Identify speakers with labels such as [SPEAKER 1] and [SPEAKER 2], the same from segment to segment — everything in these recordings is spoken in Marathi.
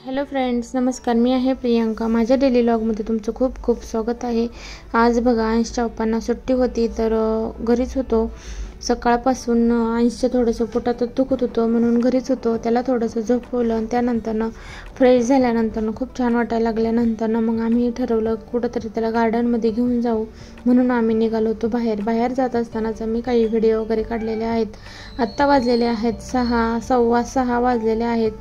[SPEAKER 1] हॅलो फ्रेंड्स, नमस्कार. मी आहे प्रियंका. माझ्या डेली व्लॉगमध्ये तुमचं खूप खूप स्वागत आहे. आज बघा, अंशच्या पप्पांना सुट्टी होती तर घरीच होतो. सकाळपासून अंशचं थोडंसं पोटात दुखत होतं म्हणून घरीच होतो. त्याला थोडंसं झोपवलं आणि त्यानंतरनं फ्रेश झाल्यानंतरनं खूप छान वाटायला लागल्यानंतरनं मग आम्ही ठरवलं कुठंतरी त्याला गार्डनमध्ये घेऊन जाऊ, म्हणून आम्ही निघालो होतो बाहेर जात असतानाच मी काही व्हिडिओ वगैरे काढलेले आहेत. आत्ता वाजलेले आहेत 6, 6:15 वाजलेले आहेत.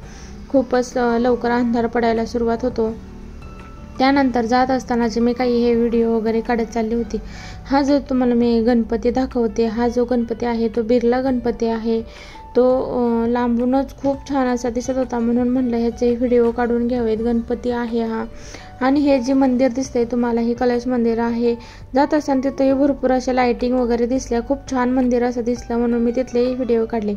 [SPEAKER 1] खूपच लवकर अंधार पडायला सुरुवात होतो. त्यानंतर जात असतानाचे मी काही हे व्हिडिओ वगैरे काढत चालली होती. हा जो तुम्हाला मी गणपती दाखवते, हा जो गणपती आहे तो बिर्ला गणपती आहे. तो लांबूनच खूप छान असा दिसत होता म्हणून म्हणलं ह्याचे व्हिडिओ काढून घ्यावेत. गणपती आहे हा. आणि हे जे मंदिर दिसतंय तुम्हाला, हे कलश मंदिर आहे. जात असताना तिथेही भरपूर अशा लाईटिंग वगैरे दिसल्या. खूप छान मंदिर असं दिसलं म्हणून मी तिथलेही व्हिडिओ काढले.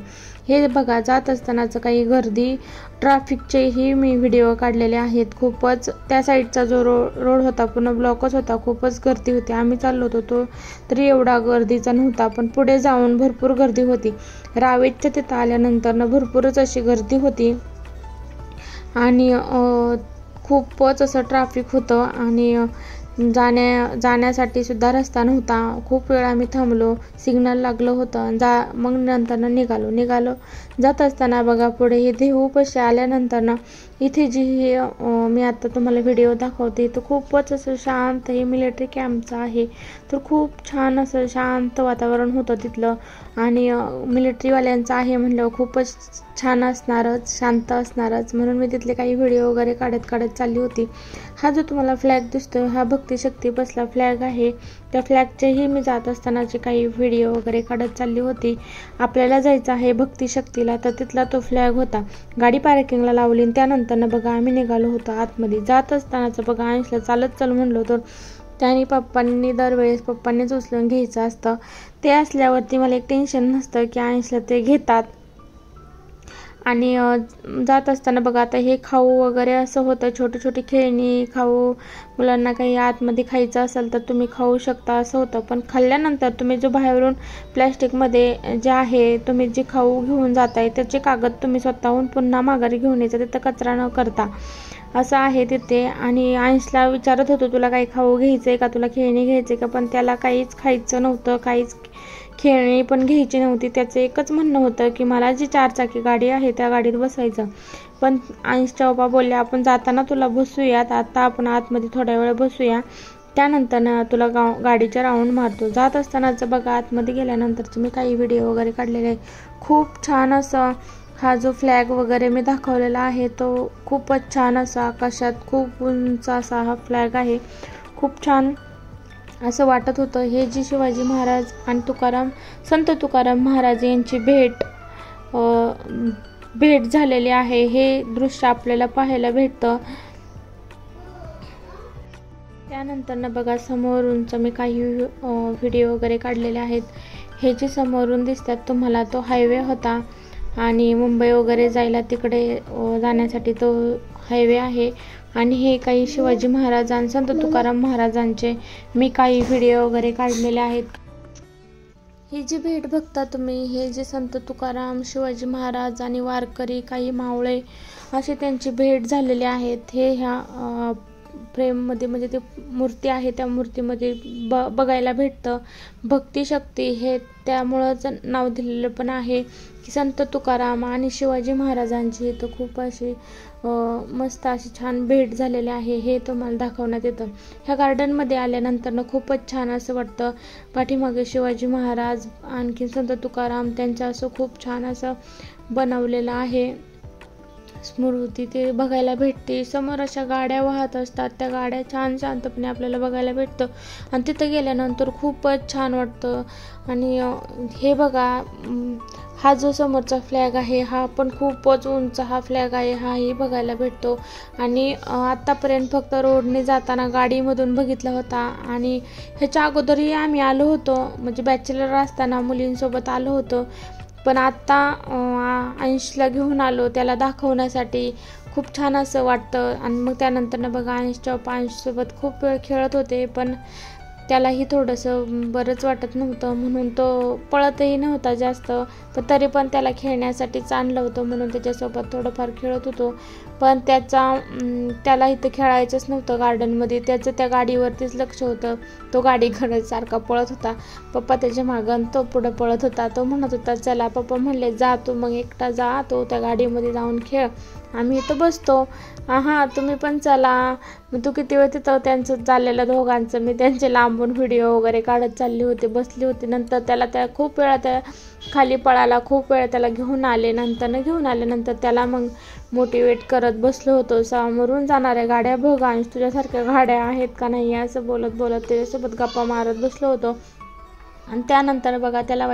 [SPEAKER 1] हे बघा, जात असतानाचं काही गर्दी, ट्रॅफिकचेही मी व्हिडिओ काढलेले आहेत. खूपच त्या साईडचा जो रोड होता पूर्ण ब्लॉकच होता. खूपच गर्दी होती. आम्ही चाललो होतो तो तरी एवढा गर्दीचा नव्हता, पण पुढे जाऊन भरपूर गर्दी होती. रावेतच्या तिथं आल्यानंतर भरपूरच अशी गर्दी होती आणि खूपच असं ट्रॅफिक होतं आणि जाण्यासाठी सुद्धा रस्ता नव्हता. खूप वेळ आम्ही थांबलो, सिग्नल लागलं होतं. मग नंतर निघालो. जात असताना बघा, पुढे हे देहूपाशी आल्यानंतर इथे जी मी आता तुम्हाला व्हिडिओ दाखवते तर खूपच असं शांत, हे मिलिटरी कॅम्पचं आहे. तर खूप छान असं शांत वातावरण होतं तिथलं आणि मिलिटरीवाल्यांचं आहे म्हणल्यावर खूपच छान असणारच, शांत असणारच, म्हणून मी तिथले काही व्हिडिओ वगैरे काढत चालली होती. हा जो तुम्हाला फ्लॅग दिसतोय हा भक्ती शक्ती बसला फ्लॅग आहे. त्या फ्लॅगचेही मी जात असतानाचे काही व्हिडिओ वगैरे काढत चालली होती. आपल्याला जायचं आहे भक्ती शक्तीला, तर तिथला तो फ्लॅग होता. गाडी पार्किंगला लावली. त्यानंतर बघा आम्ही निघालो होतो आतमध्ये. जात असतानाच बघा, अंशला चालत चल म्हणलो तर त्याने पप्पांनी दरवेळेस पप्पांनीच उचलून घ्यायचं असतं. ते असल्यावरती मला एक टेन्शन नसतं की अंशला ते घेतात. आणि जात असताना बघा, आता हे खाऊ वगैरे असं होतं, छोटी खेळणी, खाऊ, मुलांना काही आतमध्ये खायचं असेल तर तुम्ही खाऊ शकता असं होतं. पण खाल्ल्यानंतर तुम्ही जो बाहेरून प्लॅस्टिकमध्ये जे आहे तुम्ही जे खाऊ घेऊन जाताय त्याचे कागद तुम्ही स्वतःहून पुन्हा माघारी घेऊन यायचं, तिथं कचरा न करता असं आहे तिथे. आणि अंशला विचारत होतो तुला काही खाऊ घ्यायचंय का, तुला खेळणी घ्यायचंय का, पण त्याला काहीच खायचं नव्हतं, काहीच खेळणी पण घ्यायची नव्हती. त्याचं एकच म्हणणं होतं की मला जी 4 चाकी गाडी आहे त्या गाडीत बसायचं. पण अंशच्या बाबा बोलले आपण जाताना तुला बसूयात, आता आपण आतमध्ये थोड्या वेळ बसूया, त्यानंतर तुला गाडीच्या राऊंड मारतो. जात असतानाच बघा, आतमध्ये गेल्यानंतरचे मी काही व्हिडिओ वगैरे काढलेले आहे. खूप छान असं हा जो फ्लॅग वगैरे मी दाखवलेला आहे तो खूपच छान असा आकाशात खूप उंच असा हा फ्लॅग आहे. खूप छान असं वाटत होतं. हे जी शिवाजी महाराज आणि संत तुकाराम महाराज यांची भेट झालेली आहे, हे दृश्य आपल्याला पाहायला भेटतं. त्यानंतर बघा, समोरूनच मी काही व्हिडिओ वगैरे काढलेले आहेत. हे जे समोरून दिसतात तुम्हाला तो हायवे होता आणि मुंबई वगैरे जायला तिकडे जाण्यासाठी तो हायवे आहे. आणि हे काही शिवाजी महाराज आणि संत तुकाराम महाराजांचे मी काही व्हिडिओ वगैरे काढलेले आहेत. ही जी भेट बघता तुम्ही, हे जे संत तुकाराम, शिवाजी महाराज आणि वारकरी, काही मावळे असे त्यांची भेट झालेली आहेत. हे ह्या फ्रेममध्ये म्हणजे ते मूर्ती आहे त्या मूर्तीमध्ये बघायला भेटतं. भक्ती शक्ती हे त्यामुळंच नाव दिलेलं पण आहे की संत तुकाराम आणि शिवाजी महाराजांची तर खूप अशी मस्त अशी छान भेट झालेली आहे. हे तुम्हाला दाखवण्यात येतं. ह्या गार्डनमध्ये आल्यानंतर खूपच छान असं वाटतं. पाठीमागे शिवाजी महाराज आणखी संत तुकाराम त्यांचं असं खूप छान असं बनवलेलं आहे स्मृती, ते बघायला भेटते. समोर अशा गाड्या वाहत असतात, त्या गाड्या छान शांतपणे आपल्याला बघायला भेटतं आणि तिथं गेल्यानंतर खूपच छान वाटतं. आणि हे बघा, हा जो समोरचा फ्लॅग आहे हा पण खूपच उंच हा फ्लॅग आहे, हाही बघायला भेटतो. आणि आत्तापर्यंत फक्त रोडने जाताना गाडीमधून बघितला होता आणि ह्याच्या अगोदरही आम्ही आलो होतो, म्हणजे बॅचलर असताना मुलींसोबत आलो होतो. पण आत्ता अंशला घेऊन आलो त्याला दाखवण्यासाठी. खूप छान असं वाटतं. आणि मग त्यानंतर बघा, अंशच्या अंशसोबत खूप वेळ खेळत होते, पण त्यालाही थोडंसं बरंच वाटत नव्हतं, म्हणून तो पळतही नव्हता जास्त, पण तरी पण त्याला खेळण्यासाठीच आणलं होतं, म्हणून त्याच्यासोबत थोडंफार खेळत होतो. पण त्याला इथं खेळायचंच नव्हतं गार्डनमध्ये, त्याचं त्या गाडीवरतीच लक्ष होतं. तो गाडीकडे सारखा पळत होता. पप्पा त्याच्या मागं तो पुढं पळत होता. तो म्हणत होता चला, पप्पा म्हणले जा तू मग एकटा जा, तो त्या गाडीमध्ये जाऊन खेळ, आम्ही इथं बसतो. हां तुम्ही पण चला. मग तू किती वेळ तिथं त्यांचं चाललेलं दोघांचं, मी त्यांचे लांबून व्हिडिओ वगैरे काढत चालली होती, बसली होती. नंतर त्याला खूप वेळा त्या खाली पळाला, खूप वेळा त्याला घेऊन आल्यानंतर त्याला मग मोटिवेट करत बसलो होतो. समोरून जाणाऱ्या गाड्या बघ आणि तुझ्यासारख्या गाड्या आहेत का नाही, असं बोलत त्याच्यासोबत गप्पा मारत बसलो होतो. आणि त्यानंतर बघा त्याला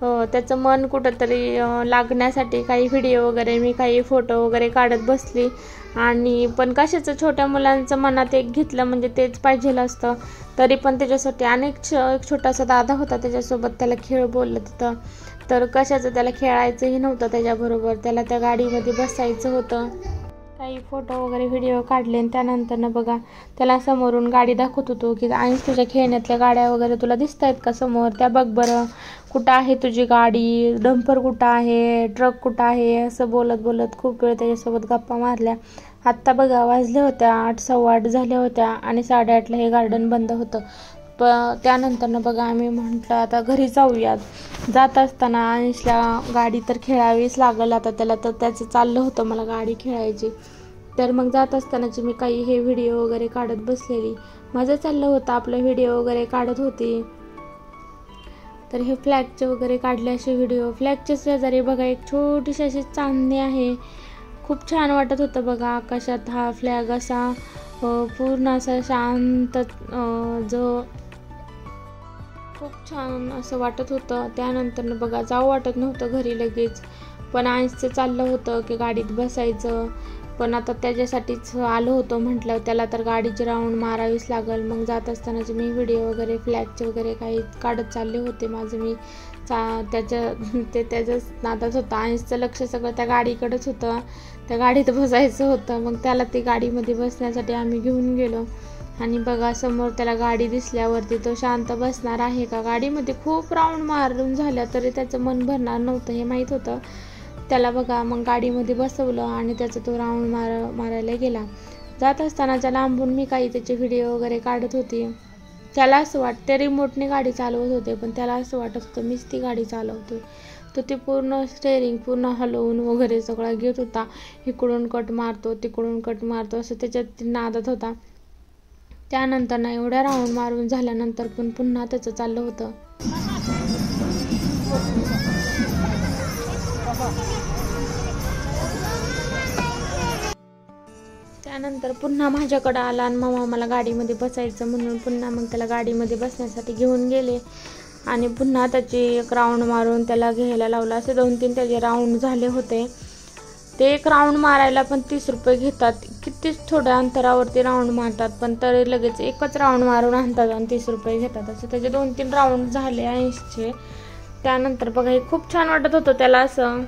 [SPEAKER 1] त्याचं मन कुठंतरी लागण्यासाठी काही व्हिडिओ वगैरे, मी काही फोटो वगैरे काढत बसली. आणि पण कशाचं, छोट्या मुलांचं मनात एक घेतलं म्हणजे तेच पाहिजे असतं. तरी पण त्याच्यासाठी एक छोटासा दादा होता त्याच्यासोबत, त्याला खेळ बोललं तिथं. तर कशाचं त्याला खेळायचंही नव्हतं त्याच्याबरोबर, त्याला त्या गाडीमध्ये बसायचं होतं. काही फोटो वगैरे व्हिडिओ काढले. आणि त्यानंतर बघा त्याला समोरून गाडी दाखवत होतो की आणि तुझ्या खेळण्यातल्या गाड्या वगैरे तुला दिसत आहेत का समोर, त्या बघ बरं, कुठं आहे तुझी गाडी, डंपर कुठं आहे, ट्रक कुठं आहे, असं बोलत खूप वेळ त्याच्यासोबत गप्पा मारल्या. आत्ता बघा वाजल्या होत्या 8, 8:15 झाल्या होत्या आणि 8:30ला हे गार्डन बंद होतं. त्यानंतर बघा आम्ही म्हटलं आता घरी जाऊयात. जात असताना अंशला गाडी तर खेळावीच लागल आता त्याला, तर त्याचं चाललं होतं मला गाडी खेळायची. तर मग जात असतानाची मी काही हे व्हिडिओ वगैरे काढत बसलेली, माझं चाललं होतं आपलं व्हिडिओ वगैरे काढत होती. तर हे फ्लॅगचे वगैरे काढले असे व्हिडिओ. फ्लॅगच्या शेजारी बघा एक छोटीशी अशी चांदणी आहे, खूप छान वाटत होतं बघा आकाशात हा फ्लॅग असा पूर्ण असा शांत, जो खूप छान असं वाटत होतं. त्यानंतर बघा जाऊ वाटत नव्हतं घरी लगेच, पण आईचं चाललं होतं की गाडीत बसायचं. पण आता त्याच्यासाठीच आलो होतो, म्हटलं त्याला तर गाडीची राऊंड मारावीच लागल. मग जात असतानाचे मी व्हिडिओ वगैरे फ्लॅगचे वगैरे काही काढत चालले होते माझं मी. त्याच्याच नादात होता. आईचं लक्ष सगळं त्या गाडीकडेच होतं, त्या गाडीत बसायचं होतं. मग त्याला ती गाडीमध्ये बसण्यासाठी आम्ही घेऊन गेलो. आणि बघा समोर त्याला गाडी दिसल्यावरती तो शांत बसणार आहे का, गाडीमध्ये खूप राऊंड मारून झाल्या तरी त्याचं मन भरणार नव्हतं हे माहीत होतं त्याला. बघा मग गाडीमध्ये बसवलं आणि त्याचा तो राऊंड मारायला गेला. जात असतानाच्या लांबून मी काही त्याचे व्हिडिओ वगैरे काढत होती. त्याला असं वाटते रिमोटने गाडी चालवत होते, पण त्याला असं वाटत होतं मीच ती गाडी चालवतोय. तो ती पूर्ण स्टेअरिंग पूर्ण हलवून वगैरे सगळा घेत होता, इकडून कट मारतो तिकडून कट मारतो असं त्याच्यात नादात होता. त्यानंतर एवढ्या राऊंड मारून झाल्यानंतर पण पुन्हा त्याचं चाललं होतं. त्यानंतर पुन्हा माझ्याकडं आला आणि मामा मला गाडीमध्ये बसायचं म्हणून पुन्हा मग त्याला गाडीमध्ये बसण्यासाठी घेऊन गेले. आणि पुन्हा त्याची एक राऊंड मारून त्याला घ्यायला लावला. असे 2-3 त्याचे राऊंड झाले होते. ते एक राऊंड मारायला पण 30 रुपये घेतात. किती थोड्या अंतरावरती राऊंड मारतात, पण तरी लगेच एकच राऊंड मारून आणतात आणि 30 रुपये घेतात. असे त्याचे 2-3 राऊंड झाले 80चे. त्यानंतर बघा हे खूप छान वाटत होतं त्याला असं.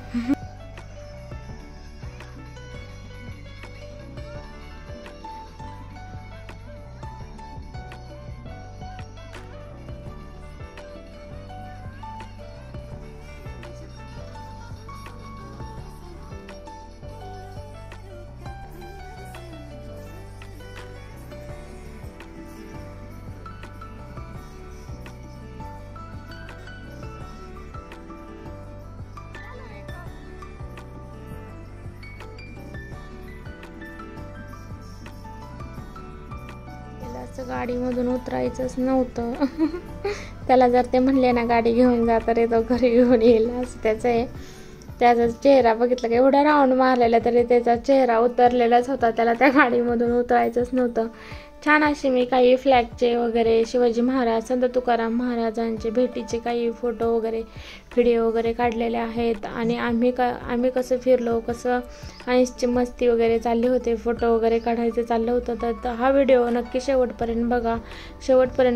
[SPEAKER 1] गाडीमधून उतरायचंच नव्हतं. त्याला जर ते म्हणले ना गाडी घेऊन जा तर तो घरी घेऊन येईल असं त्याचं आहे. त्याचा चेहरा बघितला का एवढा राऊंड मारलेला तरी त्याचा चेहरा उतरलेलाच होता, त्याला त्या गाडीमधून उतरायचंच नव्हतं. छान असे मी काही फ्लॅगचे वगैरे, शिवाजी महाराज, संत तुकाराम महाराजांचे भेटीचे काही फोटो वगैरे व्हिडिओ वगैरे काढलेले आहेत. आणि आम्ही कसं फिरलो, कसं आईसची मस्ती वगैरे चालली होते, फोटो वगैरे काढायचं चाललं होतं. तर हा व्हिडिओ नक्की शेवटपर्यंत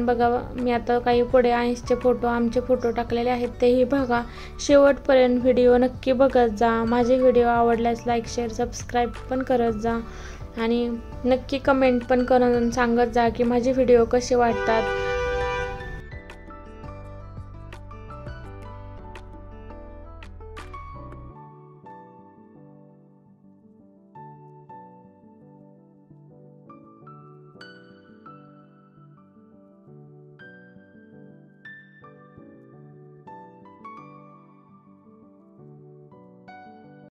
[SPEAKER 1] बघा. मी आता काही पुढे आईसचे फोटो, आमचे फोटो टाकलेले आहेत तेही बघा. शेवटपर्यंत व्हिडिओ नक्की बघत जा. माझे व्हिडिओ आवडल्यास लाईक, शेअर, सबस्क्राईब पण करत जा. आणि नक्की कमेंट पण करून सांगत जा की माझे व्हिडिओ कसे वाटतात.